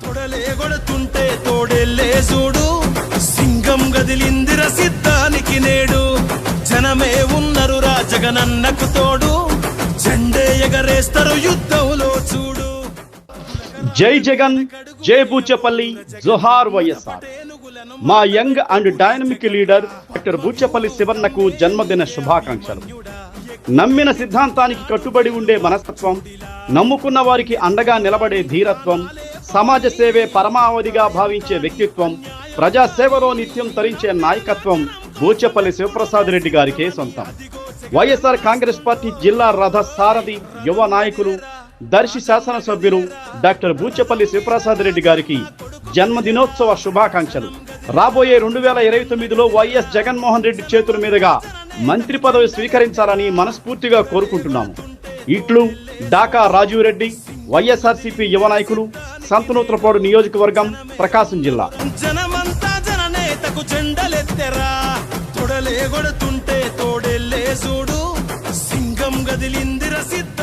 తొడలే కొడుతుంటే తోడెల్లే చూడు, సింగం గదిలిందిర సిద్ధానికి నేడు. జనమే ఉన్నరురా జగనన్నకు తోడు, జెండే ఎగరేస్తారు యుద్ధంలో చూడు. జై జగన్, జై బూచపల్లి, జోహార్ వైఎస్ఆర్. మా young and dynamic leader doctor Buchapalli శివన్నకు జన్మదిన శుభాకాంక్షలు. నమ్మిన సిద్ధాంతానికి కట్టుబడి ఉండే మనస్తత్వం, నమ్ముకున్న వారికి అండగా నిలబడే ధీరత్వం, సమాజ సేవే పరమావధిగా భావించే వ్యక్తిత్వం, ప్రజాసేవలో నిత్యం తరించే నాయకత్వం బూచపల్లి శివప్రసాద్ రెడ్డి గారికే సొంతం. వైఎస్ఆర్ కాంగ్రెస్ పార్టీ జిల్లా రథ సారథి, యువ నాయకులు, దర్శి శాసనసభ్యులు డాక్టర్ బూచపల్లి శివప్రసాద్ రెడ్డి గారికి జన్మదినోత్సవ శుభాకాంక్షలు. రాబోయే 2029లో వైఎస్ జగన్మోహన్ రెడ్డి చేతుల మీదుగా మంత్రి పదవి స్వీకరించాలని మనస్ఫూర్తిగా కోరుకుంటున్నాము. ఇట్లు డాకా రాజీవ్ రెడ్డి, వైఎస్ఆర్సీపీ యువ నాయకులు, సంతనూతలపాడు నియోజకవర్గం, ప్రకాశం జిల్లా. జనమంతా జననేతకు జెండలెత్తెరా, తొడలే కొడుతుంటే తోడెల్లే చూడు, సింగం గదిలిందిర సిద్ధ